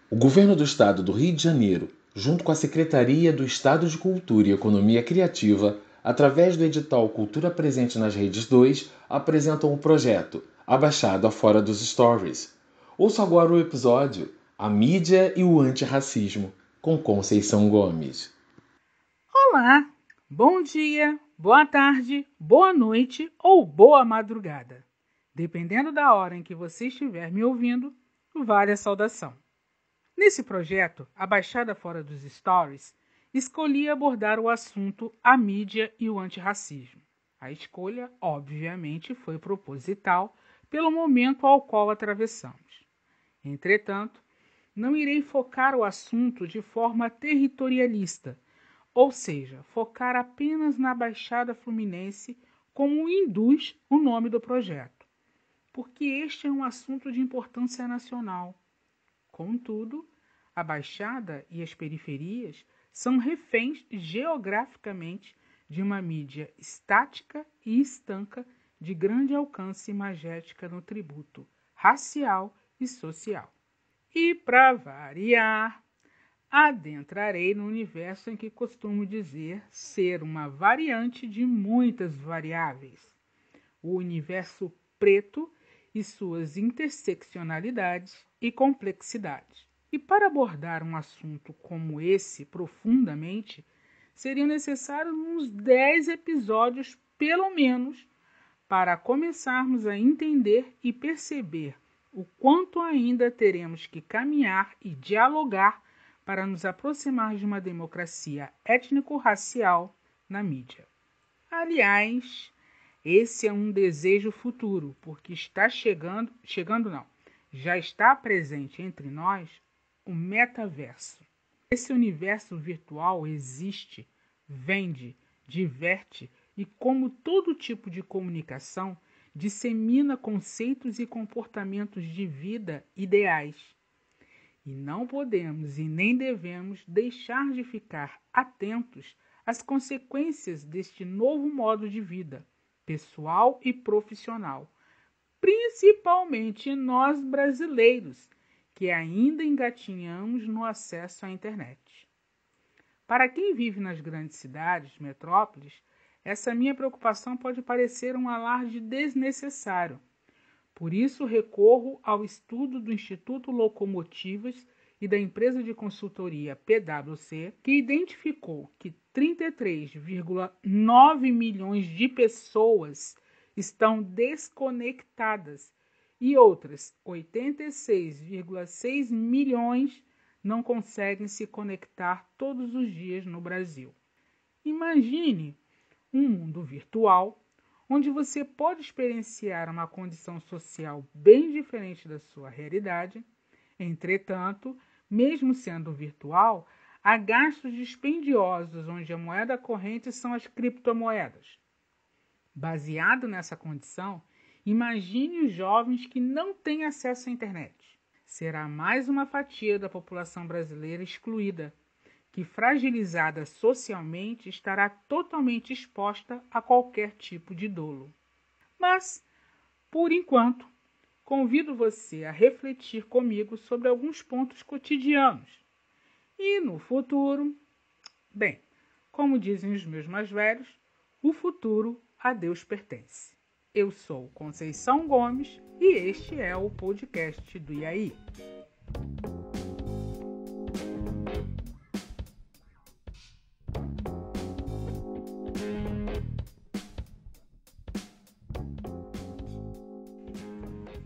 O Governo do Estado do Rio de Janeiro, junto com a Secretaria do Estado de Cultura e Economia Criativa, através do edital Cultura Presente nas Redes 2, apresentam o projeto A Baixada Fora dos Stories. Ouça agora o episódio A Mídia e o Antirracismo, com Conceição Gomes. Olá, bom dia, boa tarde, boa noite ou boa madrugada. Dependendo da hora em que você estiver me ouvindo, vale a saudação. Nesse projeto, A Baixada Fora dos Stories, escolhi abordar o assunto A Mídia e o Antirracismo. A escolha, obviamente, foi proposital pelo momento ao qual atravessamos. Entretanto, não irei focar o assunto de forma territorialista, ou seja, focar apenas na Baixada Fluminense, como induz o nome do projeto, porque este é um assunto de importância nacional. Contudo, a Baixada e as periferias são reféns geograficamente de uma mídia estática e estanca de grande alcance imagética no tributo racial e social. E, para variar, adentrarei no universo em que costumo dizer ser uma variante de muitas variáveis, o universo preto e suas interseccionalidades e complexidades. E para abordar um assunto como esse profundamente, seriam necessários uns 10 episódios, pelo menos, para começarmos a entender e perceber o quanto ainda teremos que caminhar e dialogar para nos aproximar de uma democracia étnico-racial na mídia. Aliás, esse é um desejo futuro, porque está já está presente entre nós o metaverso. Esse universo virtual existe, vende, diverte e, como todo tipo de comunicação, dissemina conceitos e comportamentos de vida ideais. E não podemos e nem devemos deixar de ficar atentos às consequências deste novo modo de vida, pessoal e profissional, principalmente nós brasileiros, que ainda engatinhamos no acesso à internet. Para quem vive nas grandes cidades, metrópoles, essa minha preocupação pode parecer um alarde desnecessário. Por isso, recorro ao estudo do Instituto Locomotivas e da empresa de consultoria PwC, que identificou que 33,9 milhões de pessoas estão desconectadas e outras 86,6 milhões não conseguem se conectar todos os dias no Brasil. Imagine um mundo virtual onde você pode experienciar uma condição social bem diferente da sua realidade. Entretanto, mesmo sendo virtual, há gastos dispendiosos onde a moeda corrente são as criptomoedas. Baseado nessa condição, imagine os jovens que não têm acesso à internet. Será mais uma fatia da população brasileira excluída, que, fragilizada socialmente, estará totalmente exposta a qualquer tipo de dolo. Mas, por enquanto, convido você a refletir comigo sobre alguns pontos cotidianos. E no futuro, bem, como dizem os meus mais velhos, o futuro a Deus pertence. Eu sou Conceição Gomes e este é o podcast do IAI.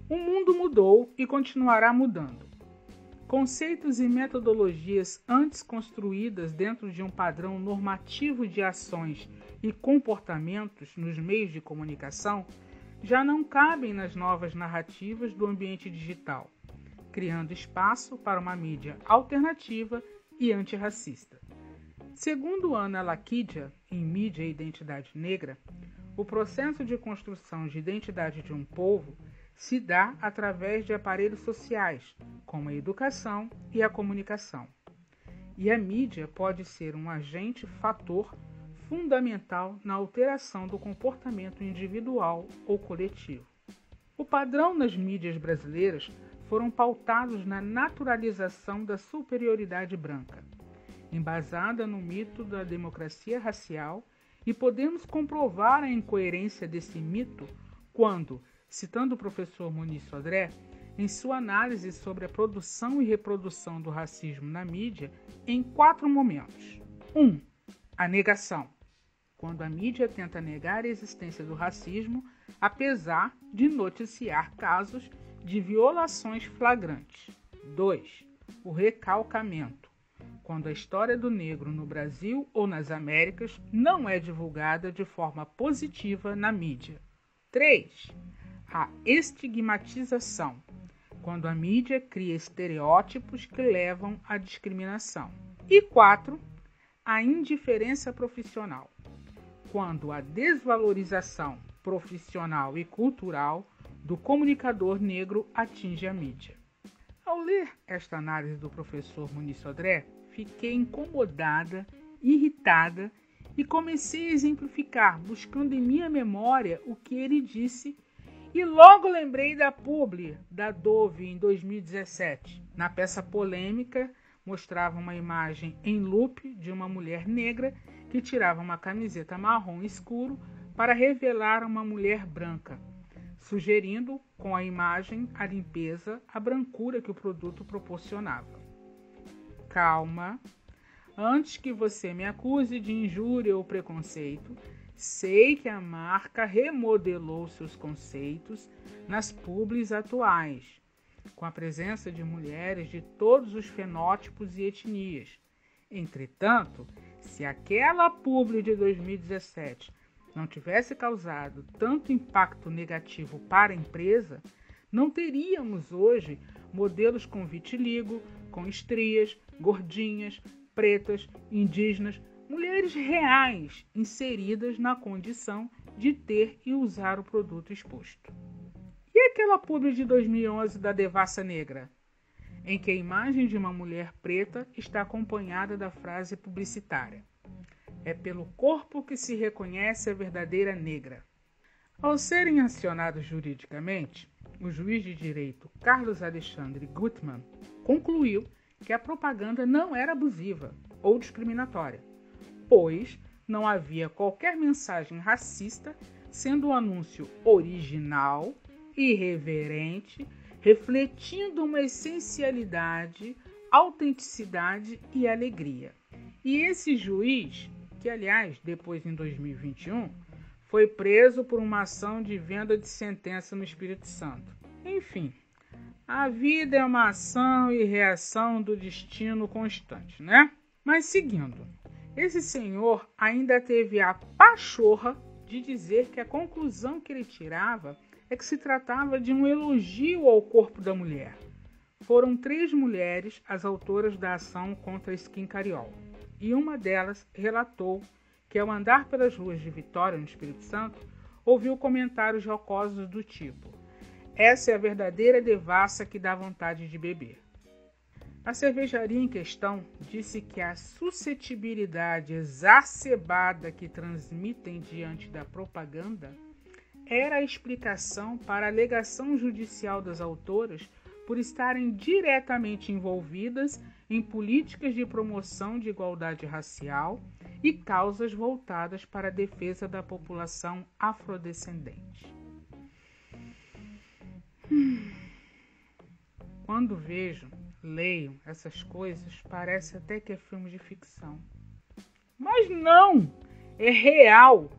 O mundo mudou e continuará mudando. Conceitos e metodologias antes construídas dentro de um padrão normativo de ações e comportamentos nos meios de comunicação já não cabem nas novas narrativas do ambiente digital, criando espaço para uma mídia alternativa e antirracista. Segundo Ana Laquidia, em Mídia e Identidade Negra, o processo de construção de identidade de um povo se dá através de aparelhos sociais, como a educação e a comunicação. E a mídia pode ser um agente fator fundamental na alteração do comportamento individual ou coletivo. O padrão nas mídias brasileiras foram pautados na naturalização da superioridade branca, embasada no mito da democracia racial, e podemos comprovar a incoerência desse mito quando, citando o professor Muniz Sodré, em sua análise sobre a produção e reprodução do racismo na mídia, em 4 momentos. 1. A negação, quando a mídia tenta negar a existência do racismo, apesar de noticiar casos de violações flagrantes. 2. O recalcamento, quando a história do negro no Brasil ou nas Américas não é divulgada de forma positiva na mídia. 3. A estigmatização, quando a mídia cria estereótipos que levam à discriminação. E 4. A indiferença profissional, quando a desvalorização profissional e cultural do comunicador negro atinge a mídia. Ao ler esta análise do professor Muniz Sodré, fiquei incomodada, irritada e comecei a exemplificar, buscando em minha memória o que ele disse, e logo lembrei da publi da Dove em 2017. Na peça polêmica, mostrava uma imagem em loop de uma mulher negra que tirava uma camiseta marrom escuro para revelar uma mulher branca, sugerindo com a imagem a limpeza, a brancura que o produto proporcionava. Calma, antes que você me acuse de injúria ou preconceito, sei que a marca remodelou seus conceitos nas publis atuais, com a presença de mulheres de todos os fenótipos e etnias. Entretanto, se aquela publi de 2017 não tivesse causado tanto impacto negativo para a empresa, não teríamos hoje modelos com vitiligo, com estrias, gordinhas, pretas, indígenas, mulheres reais inseridas na condição de ter e usar o produto exposto. E aquela publi de 2011 da Devassa Negra, em que a imagem de uma mulher preta está acompanhada da frase publicitária: "É pelo corpo que se reconhece a verdadeira negra". Ao serem acionados juridicamente, o juiz de direito Carlos Alexandre Gutmann concluiu que a propaganda não era abusiva ou discriminatória, pois não havia qualquer mensagem racista, sendo o anúncio original, irreverente, refletindo uma essencialidade, autenticidade e alegria. E esse juiz, que aliás, depois em 2021, foi preso por uma ação de venda de sentença no Espírito Santo. Enfim, a vida é uma ação e reação do destino constante, né? Mas seguindo, esse senhor ainda teve a pachorra de dizer que a conclusão que ele tirava é que se tratava de um elogio ao corpo da mulher. Foram 3 mulheres as autoras da ação contra a Skin Cariol, e uma delas relatou que ao andar pelas ruas de Vitória, no Espírito Santo, ouviu comentários jocosos do tipo: "Essa é a verdadeira devassa que dá vontade de beber". A cervejaria em questão disse que a suscetibilidade exacerbada que transmitem diante da propaganda era a explicação para a alegação judicial das autoras por estarem diretamente envolvidas em políticas de promoção de igualdade racial e causas voltadas para a defesa da população afrodescendente. Quando leio essas coisas, parece até que é filme de ficção. Mas não! É real!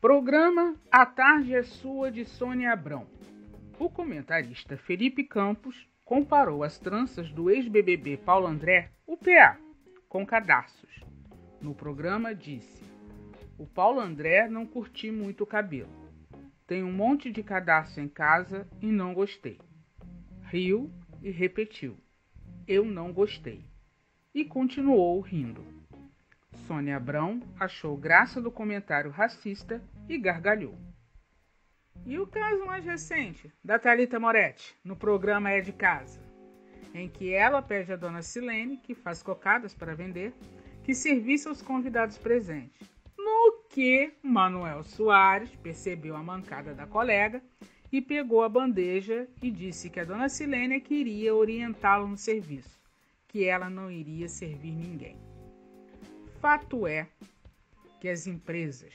Programa A Tarde é Sua, de Sônia Abrão. O comentarista Felipe Campos comparou as tranças do ex-BBB Paulo André, o PA, com cadarços. No programa disse: "O Paulo André não curti muito o cabelo. Tem um monte de cadarço em casa e não gostei". Riu e repetiu: "Eu não gostei". E continuou rindo. Sônia Abrão achou graça do comentário racista e gargalhou. E o caso mais recente, da Thalita Moretti, no programa É de Casa, em que ela pede à dona Silene, que faz cocadas para vender, que servisse aos convidados presentes. No que Manuel Soares percebeu a mancada da colega e pegou a bandeja e disse que a dona Silênia queria orientá-lo no serviço, que ela não iria servir ninguém. Fato é que as empresas,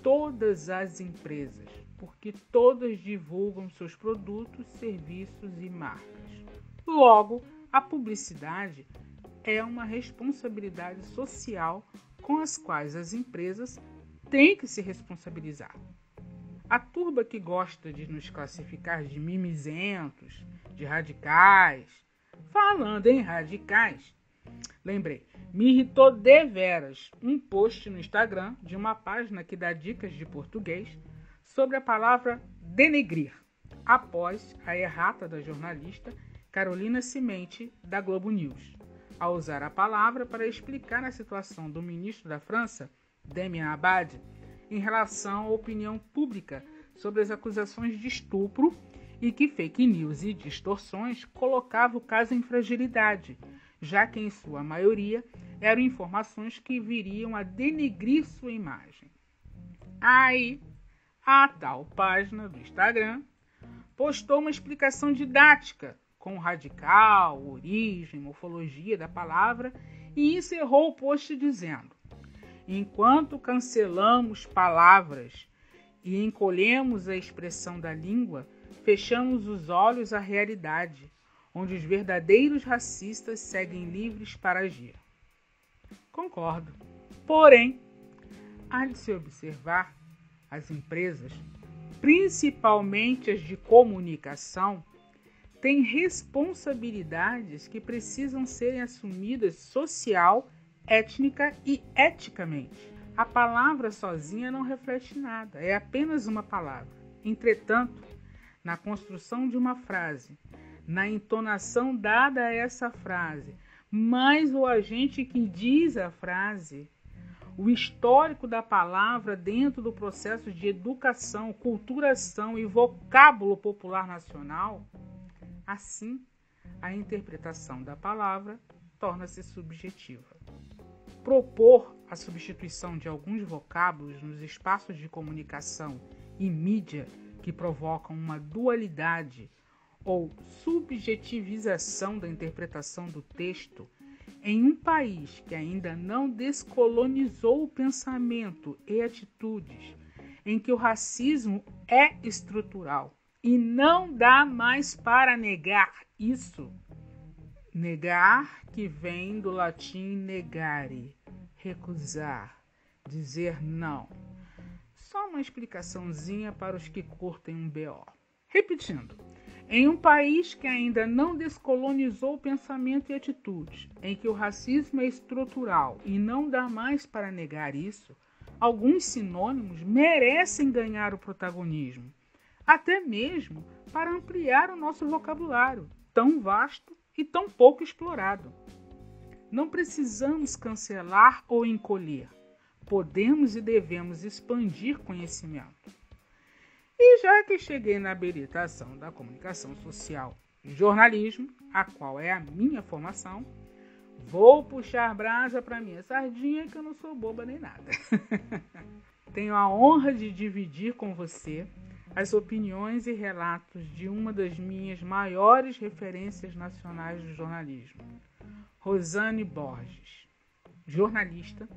todas as empresas, porque todas divulgam seus produtos, serviços e marcas. Logo, a publicidade é uma responsabilidade social com as quais as empresas têm que se responsabilizar. A turba que gosta de nos classificar de mimizentos, de radicais, falando em radicais, lembrei, me irritou deveras um post no Instagram de uma página que dá dicas de português sobre a palavra denegrir, após a errata da jornalista Carolina Cimente, da Globo News, ao usar a palavra para explicar a situação do ministro da França, Damien Abad, em relação à opinião pública sobre as acusações de estupro e que fake news e distorções colocavam o caso em fragilidade, já que em sua maioria eram informações que viriam a denegrir sua imagem. Aí, a tal página do Instagram postou uma explicação didática com radical, origem, morfologia da palavra e encerrou o post dizendo: enquanto cancelamos palavras e encolhemos a expressão da língua, fechamos os olhos à realidade, onde os verdadeiros racistas seguem livres para agir. Concordo. Porém, há de se observar as empresas, principalmente as de comunicação, têm responsabilidades que precisam serem assumidas social, étnica e eticamente. A palavra sozinha não reflete nada, é apenas uma palavra. Entretanto, na construção de uma frase, na entonação dada a essa frase, mais o agente que diz a frase, o histórico da palavra dentro do processo de educação, culturação e vocábulo popular nacional, assim, a interpretação da palavra torna-se subjetiva. Propor a substituição de alguns vocábulos nos espaços de comunicação e mídia que provocam uma dualidade ou subjetivização da interpretação do texto em um país que ainda não descolonizou o pensamento e atitudes, em que o racismo é estrutural e não dá mais para negar isso. Negar, que vem do latim negare, recusar, dizer não. Só uma explicaçãozinha para os que curtem um BO. Repetindo, em um país que ainda não descolonizou o pensamento e atitudes, em que o racismo é estrutural e não dá mais para negar isso, alguns sinônimos merecem ganhar o protagonismo, até mesmo para ampliar o nosso vocabulário, tão vasto e tão pouco explorado. Não precisamos cancelar ou encolher. Podemos e devemos expandir conhecimento. E já que cheguei na habilitação da comunicação social e jornalismo, a qual é a minha formação, vou puxar brasa para minha sardinha, que eu não sou boba nem nada. Tenho a honra de dividir com você as opiniões e relatos de uma das minhas maiores referências nacionais do jornalismo, Rosane Borges, jornalista,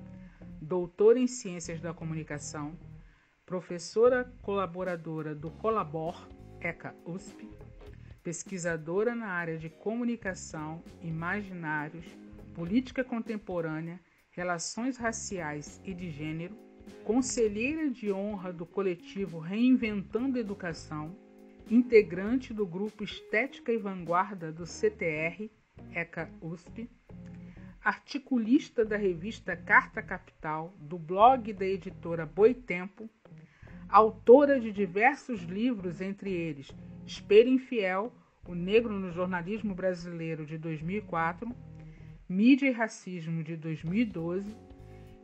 doutora em Ciências da Comunicação, professora colaboradora do Colabor, ECA USP, pesquisadora na área de comunicação, imaginários, política contemporânea, relações raciais e de gênero, conselheira de honra do coletivo Reinventando a Educação, integrante do grupo Estética e Vanguarda do CTR, ECA USP, articulista da revista Carta Capital, do blog da editora Boitempo, autora de diversos livros, entre eles Espelho Infiel, O Negro no Jornalismo Brasileiro, de 2004, Mídia e Racismo, de 2012,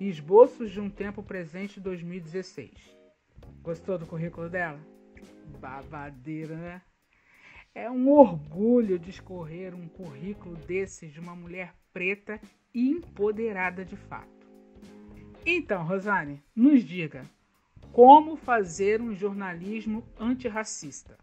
e Esboços de um Tempo Presente, de 2016. Gostou do currículo dela? Babadeira, né? É um orgulho discorrer um currículo desses de uma mulher preta e empoderada de fato. Então, Rosane, nos diga, Como fazer um jornalismo antirracista?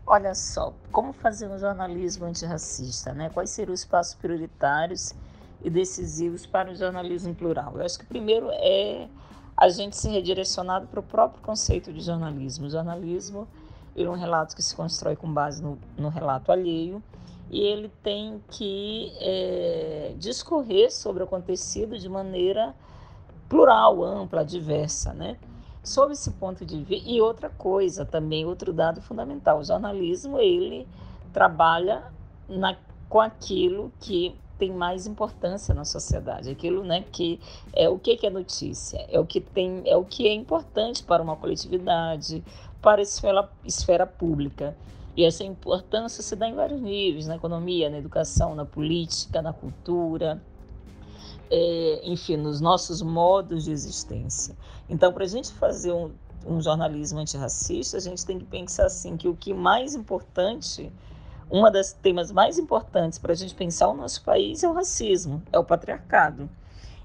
Olha só, como fazer um jornalismo antirracista, né? Quais seriam os passos prioritários e decisivos para o jornalismo plural? Eu acho que primeiro é a gente se redirecionado para o próprio conceito de jornalismo. O jornalismo ele é um relato que se constrói com base no relato alheio e ele tem que discorrer sobre o acontecido de maneira plural, ampla, diversa, né? Sob esse ponto de vista, e outra coisa também, outro dado fundamental, o jornalismo ele trabalha com aquilo que tem mais importância na sociedade, aquilo, né, que é o que é notícia, é o que é importante para uma coletividade, para a esfera pública. E essa importância se dá em vários níveis, na economia, na educação, na política, na cultura, enfim, nos nossos modos de existência. Então, para a gente fazer um jornalismo antirracista, a gente tem que pensar assim, que o que mais importante, uma das temas mais importantes para a gente pensar o nosso país é o racismo, é o patriarcado.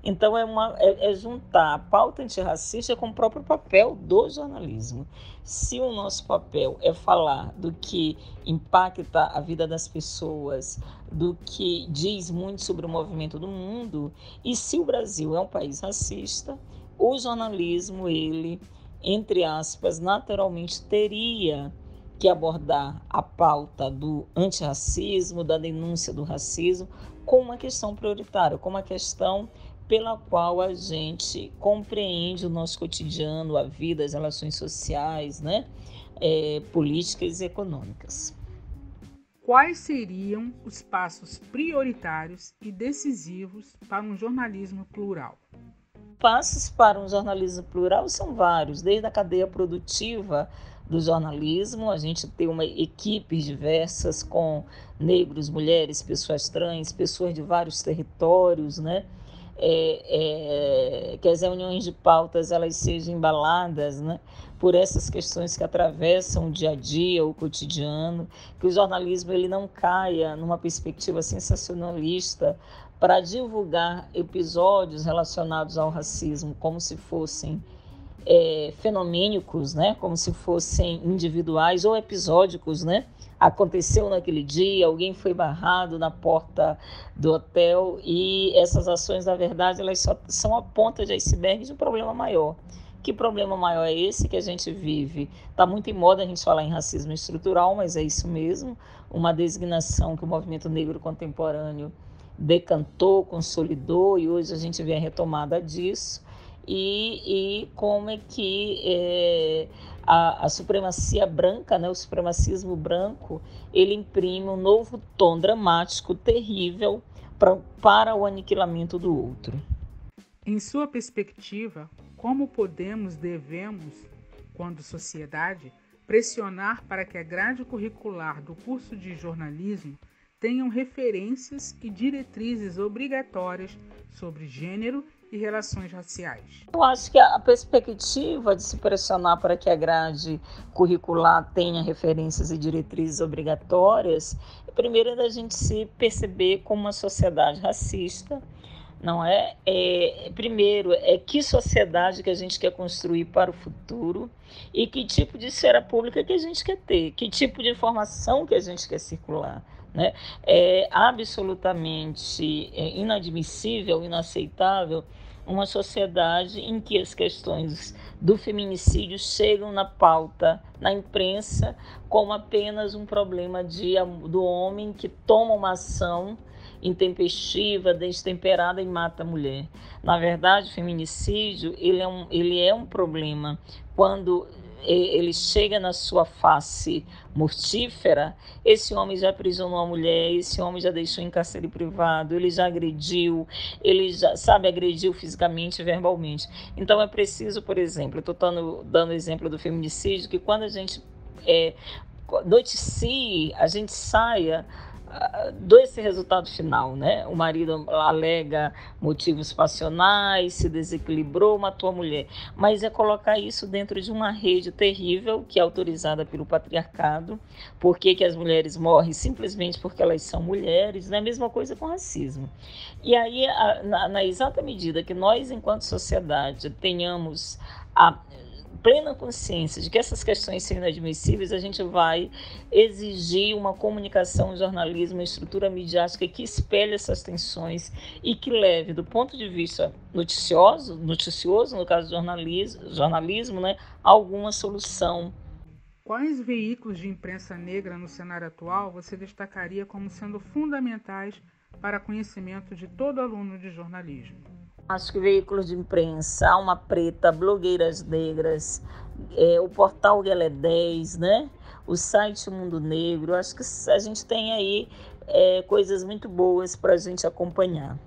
Então, é juntar a pauta antirracista com o próprio papel do jornalismo. Se o nosso papel é falar do que impacta a vida das pessoas, do que diz muito sobre o movimento do mundo, e se o Brasil é um país racista, o jornalismo, ele, entre aspas, naturalmente teria que abordar a pauta do antirracismo, da denúncia do racismo, como uma questão prioritária, como uma questão pela qual a gente compreende o nosso cotidiano, a vida, as relações sociais, né? Políticas e econômicas. Quais seriam os passos prioritários e decisivos para um jornalismo plural? Passos para um jornalismo plural são vários, desde a cadeia produtiva do jornalismo, a gente tem equipes diversas com negros, mulheres, pessoas trans, pessoas de vários territórios, né? Que as reuniões de pautas elas sejam embaladas, né, por essas questões que atravessam o dia a dia, o cotidiano, que o jornalismo ele não caia numa perspectiva sensacionalista para divulgar episódios relacionados ao racismo como se fossem fenomênicos, né, como se fossem individuais ou episódicos, né? Aconteceu naquele dia, alguém foi barrado na porta do hotel e essas ações, na verdade, elas só são a ponta de iceberg de um problema maior. Que problema maior é esse que a gente vive? Está muito em moda a gente falar em racismo estrutural, mas é isso mesmo, uma designação que o movimento negro contemporâneo decantou, consolidou e hoje a gente vê a retomada disso. E como é que a supremacia branca, né, o supremacismo branco, ele imprime um novo tom dramático, terrível, para o aniquilamento do outro. Em sua perspectiva, como devemos, quando sociedade, pressionar para que a grade curricular do curso de jornalismo tenham referências e diretrizes obrigatórias sobre gênero e relações raciais? Eu acho que a perspectiva de se pressionar para que a grade curricular tenha referências e diretrizes obrigatórias, primeiro é da gente se perceber como uma sociedade racista, não é? Primeiro, que sociedade que a gente quer construir para o futuro e que tipo de esfera pública que a gente quer ter, que tipo de informação que a gente quer circular. Né? É absolutamente inadmissível, inaceitável uma sociedade em que as questões do feminicídio chegam na pauta, na imprensa, como apenas um problema do homem que toma uma ação intempestiva, destemperada e mata a mulher. Na verdade, o feminicídio ele é um problema quando ele chega na sua face mortífera. Esse homem já aprisionou a mulher, esse homem já deixou em cárcere privado, ele já agrediu, ele já agrediu fisicamente e verbalmente. Então é preciso, por exemplo, eu estou dando o exemplo do feminicídio, que quando a gente noticie, a gente saia desse resultado final, né? O marido alega motivos passionais, se desequilibrou, matou a mulher, mas é colocar isso dentro de uma rede terrível que é autorizada pelo patriarcado. Por que as mulheres morrem? Simplesmente porque elas são mulheres, né? A mesma coisa com racismo. E aí, na exata medida que nós, enquanto sociedade, tenhamos plena consciência de que essas questões são inadmissíveis, a gente vai exigir uma comunicação, um jornalismo, uma estrutura midiática que espelhe essas tensões e que leve, do ponto de vista noticioso no caso do jornalismo, né, alguma solução. Quais veículos de imprensa negra no cenário atual você destacaria como sendo fundamentais para conhecimento de todo aluno de jornalismo? Acho que veículos de imprensa, Alma Preta, Blogueiras Negras, o portal Guelé 10, né? O site Mundo Negro. Acho que a gente tem aí coisas muito boas para a gente acompanhar.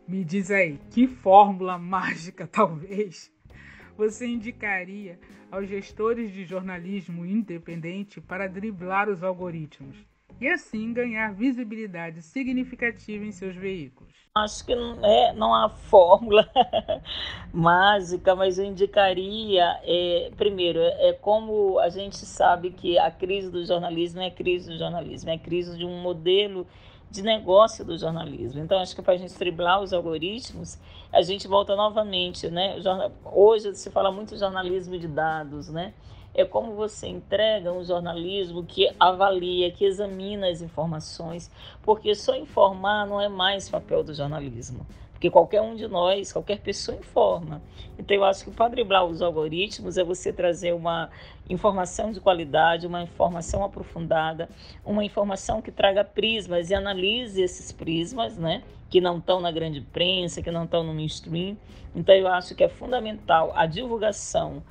Me diz aí, que fórmula mágica, talvez, você indicaria aos gestores de jornalismo independente para driblar os algoritmos e assim ganhar visibilidade significativa em seus veículos? Acho que não há fórmula mágica, mas eu indicaria, primeiro, como a gente sabe que a crise do jornalismo é crise do jornalismo, é crise de um modelo de negócio do jornalismo. Então, acho que para a gente driblar os algoritmos, a gente volta novamente, né? Hoje se fala muito de jornalismo de dados, né? É como você entrega um jornalismo que avalia, que examina as informações, porque só informar não é mais papel do jornalismo, porque qualquer um de nós, qualquer pessoa informa. Então eu acho que para driblar os algoritmos é você trazer uma informação de qualidade, uma informação aprofundada, uma informação que traga prismas e analise esses prismas, né? Que não estão na grande imprensa, que não estão no mainstream. Então eu acho que é fundamental a divulgação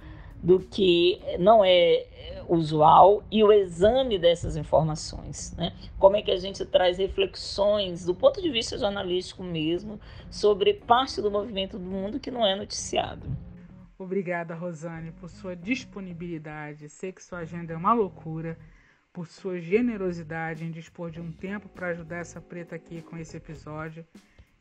do que não é usual e o exame dessas informações, né? Como é que a gente traz reflexões do ponto de vista jornalístico mesmo sobre parte do movimento do mundo que não é noticiado. Obrigada, Rosane, por sua disponibilidade. Sei que sua agenda é uma loucura, por sua generosidade em dispor de um tempo para ajudar essa preta aqui com esse episódio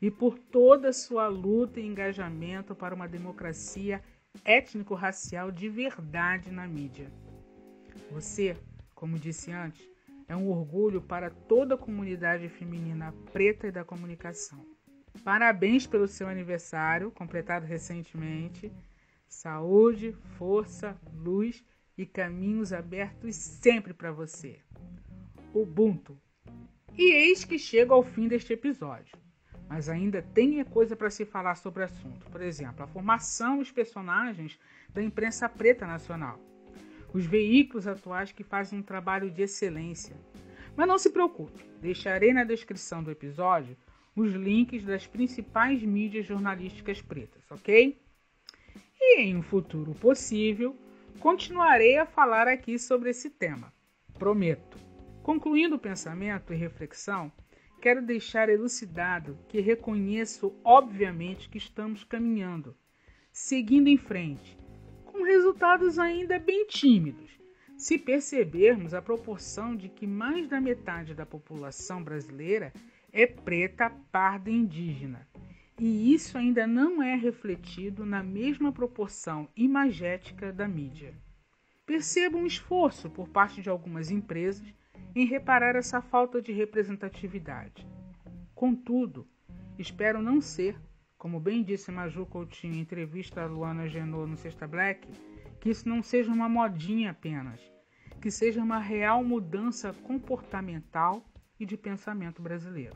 e por toda a sua luta e engajamento para uma democracia étnico-racial de verdade na mídia. Você, como disse antes, é um orgulho para toda a comunidade feminina preta e da comunicação. Parabéns pelo seu aniversário, completado recentemente. Saúde, força, luz e caminhos abertos sempre para você. Ubuntu. E eis que chega ao fim deste episódio. Mas ainda tem coisa para se falar sobre o assunto. Por exemplo, a formação e os personagens da imprensa preta nacional. Os veículos atuais que fazem um trabalho de excelência. Mas não se preocupe, deixarei na descrição do episódio os links das principais mídias jornalísticas pretas, ok? E em um futuro possível, continuarei a falar aqui sobre esse tema. Prometo. Concluindo o pensamento e reflexão, quero deixar elucidado que reconheço, obviamente, que estamos caminhando, seguindo em frente, com resultados ainda bem tímidos, se percebermos a proporção de que mais da metade da população brasileira é preta, parda e indígena, e isso ainda não é refletido na mesma proporção imagética da mídia. Percebo um esforço por parte de algumas empresas em reparar essa falta de representatividade. Contudo, espero não ser, como bem disse Maju Coutinho em entrevista a Luana Genot no Sexta Black, que isso não seja uma modinha apenas, que seja uma real mudança comportamental e de pensamento brasileiro.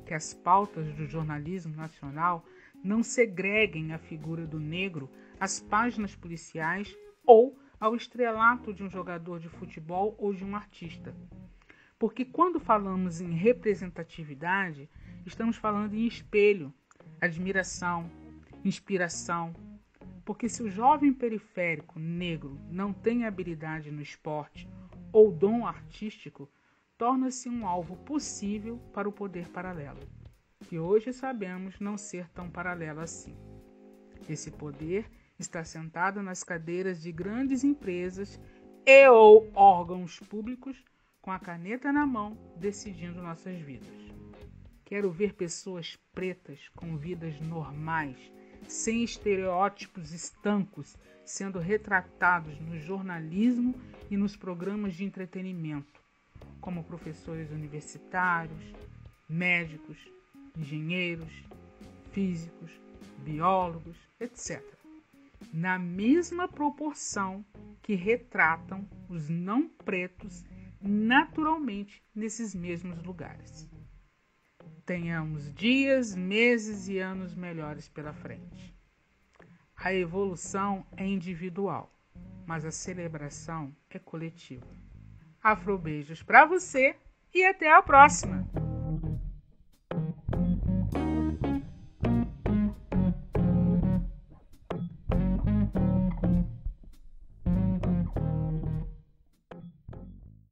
Que as pautas do jornalismo nacional não segreguem a figura do negro às páginas policiais ou ao estrelato de um jogador de futebol ou de um artista. Porque quando falamos em representatividade, estamos falando em espelho, admiração, inspiração. Porque se o jovem periférico negro não tem habilidade no esporte ou dom artístico, torna-se um alvo possível para o poder paralelo, que hoje sabemos não ser tão paralelo assim. Esse poder está sentado nas cadeiras de grandes empresas e ou órgãos públicos com a caneta na mão decidindo nossas vidas. Quero ver pessoas pretas com vidas normais, sem estereótipos estancos, sendo retratados no jornalismo e nos programas de entretenimento, como professores universitários, médicos, engenheiros, físicos, biólogos, etc. na mesma proporção que retratam os não pretos naturalmente nesses mesmos lugares. Tenhamos dias, meses e anos melhores pela frente. A evolução é individual, mas a celebração é coletiva. Afrobeijos para você e até a próxima!